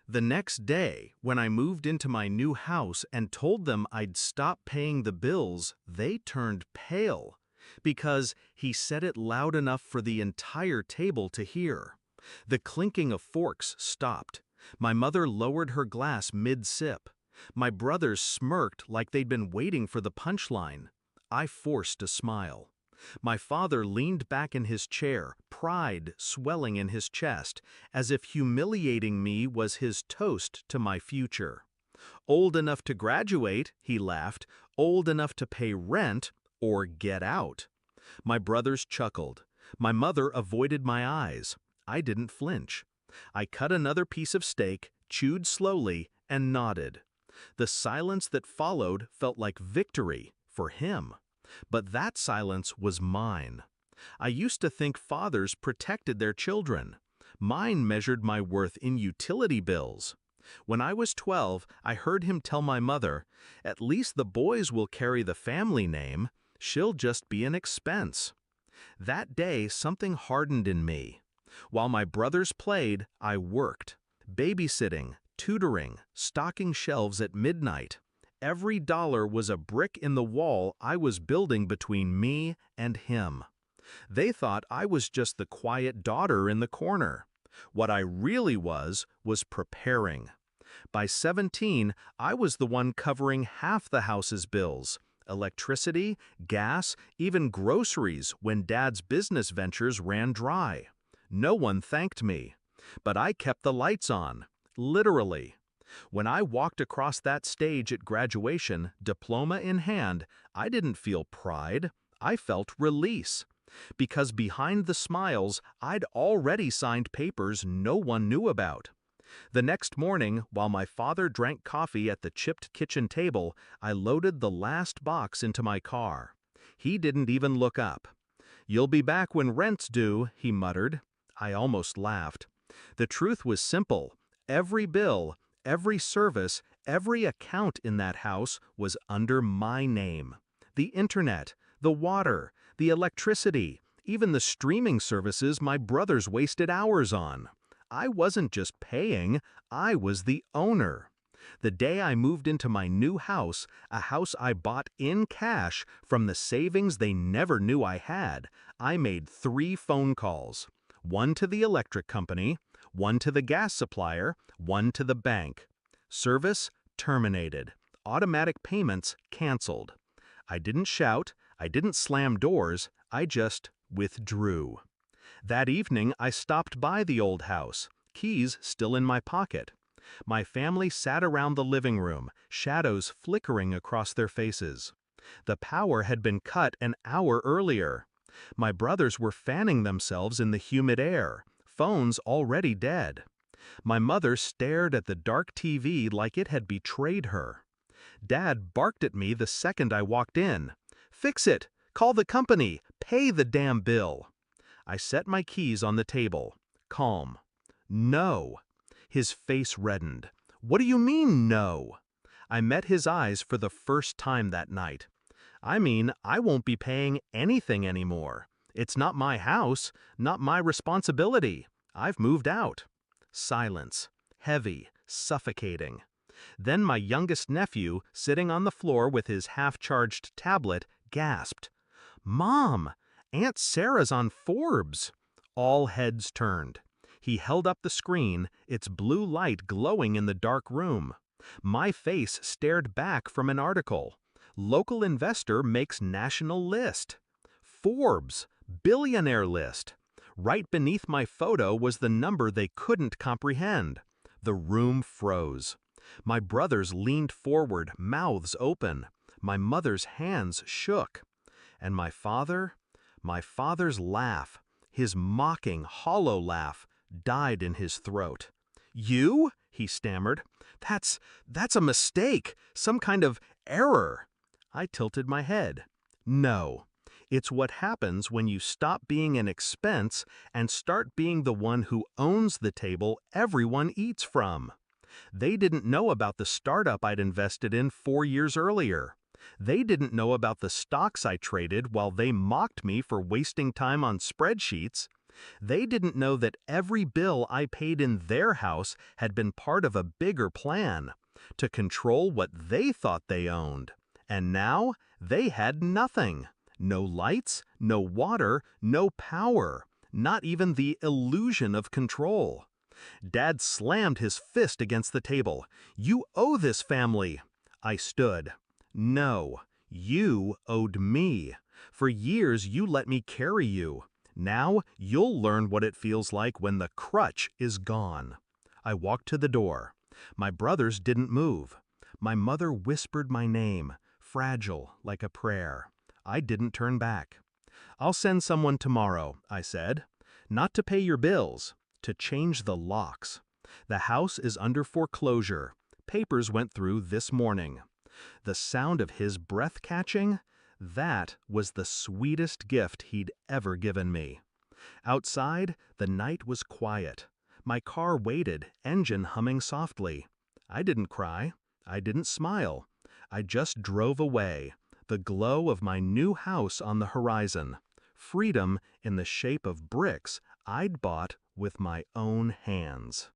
The next day, when I moved into my new house and told them I'd stop paying the bills, they turned pale because he said it loud enough for the entire table to hear. The clinking of forks stopped. My mother lowered her glass mid-sip. My brothers smirked like they'd been waiting for the punchline. I forced a smile. My father leaned back in his chair, pride swelling in his chest, as if humiliating me was his toast to my future. Old enough to graduate, he laughed, old enough to pay rent or get out. My brothers chuckled. My mother avoided my eyes. I didn't flinch. I cut another piece of steak, chewed slowly, and nodded. The silence that followed felt like victory for him. But that silence was mine. I used to think fathers protected their children. Mine measured my worth in utility bills. When I was 12, I heard him tell my mother, "At least the boys will carry the family name. She'll just be an expense." That day, something hardened in me. While my brothers played, I worked. Babysitting, tutoring, stocking shelves at midnight. Every dollar was a brick in the wall I was building between me and him. They thought I was just the quiet daughter in the corner. What I really was preparing. By 17, I was the one covering half the house's bills. Electricity, gas, even groceries when Dad's business ventures ran dry. No one thanked me. But I kept the lights on. Literally. When I walked across that stage at graduation, diploma in hand, I didn't feel pride. I felt release. Because behind the smiles, I'd already signed papers no one knew about. The next morning, while my father drank coffee at the chipped kitchen table, I loaded the last box into my car. He didn't even look up. "You'll be back when rent's due," he muttered. I almost laughed. The truth was simple. Every bill, every service, every account in that house was under my name. The internet, the water, the electricity, even the streaming services my brothers wasted hours on. I wasn't just paying, I was the owner. The day I moved into my new house, a house I bought in cash from the savings they never knew I had, I made 3 phone calls. One to the electric company, one to the gas supplier, one to the bank. Service terminated. Automatic payments canceled. I didn't shout, I didn't slam doors, I just withdrew. That evening, I stopped by the old house, keys still in my pocket. My family sat around the living room, shadows flickering across their faces. The power had been cut an hour earlier. My brothers were fanning themselves in the humid air, phones already dead. My mother stared at the dark TV like it had betrayed her. Dad barked at me the second I walked in. "Fix it! Call the company! Pay the damn bill!" I set my keys on the table. Calm. "No." His face reddened. "What do you mean, no?" I met his eyes for the first time that night. "I mean, I won't be paying anything anymore. It's not my house, not my responsibility. I've moved out." Silence. Heavy, suffocating. Then my youngest nephew, sitting on the floor with his half-charged tablet, gasped. "Mom, Aunt Sarah's on Forbes." All heads turned. He held up the screen, its blue light glowing in the dark room. My face stared back from an article. "Local investor makes national list." Forbes, billionaire list. Right beneath my photo was the number they couldn't comprehend. The room froze. My brothers leaned forward, mouths open. My mother's hands shook. And my father's laugh, his mocking, hollow laugh, died in his throat. "You?" he stammered. That's a mistake, some kind of error." I tilted my head. "No. It's what happens when you stop being an expense and start being the one who owns the table everyone eats from." They didn't know about the startup I'd invested in 4 years earlier. They didn't know about the stocks I traded while they mocked me for wasting time on spreadsheets. They didn't know that every bill I paid in their house had been part of a bigger plan to control what they thought they owned. And now they had nothing. No lights, no water, no power, not even the illusion of control. Dad slammed his fist against the table. "You owe this family." I stood. "No, you owed me. For years you let me carry you. Now you'll learn what it feels like when the crutch is gone." I walked to the door. My brothers didn't move. My mother whispered my name, fragile like a prayer. I didn't turn back. "I'll send someone tomorrow," I said. "Not to pay your bills, to change the locks. The house is under foreclosure. Papers went through this morning." The sound of his breath catching, that was the sweetest gift he'd ever given me. Outside, the night was quiet. My car waited, engine humming softly. I didn't cry. I didn't smile. I just drove away, the glow of my new house on the horizon. Freedom in the shape of bricks I'd bought with my own hands.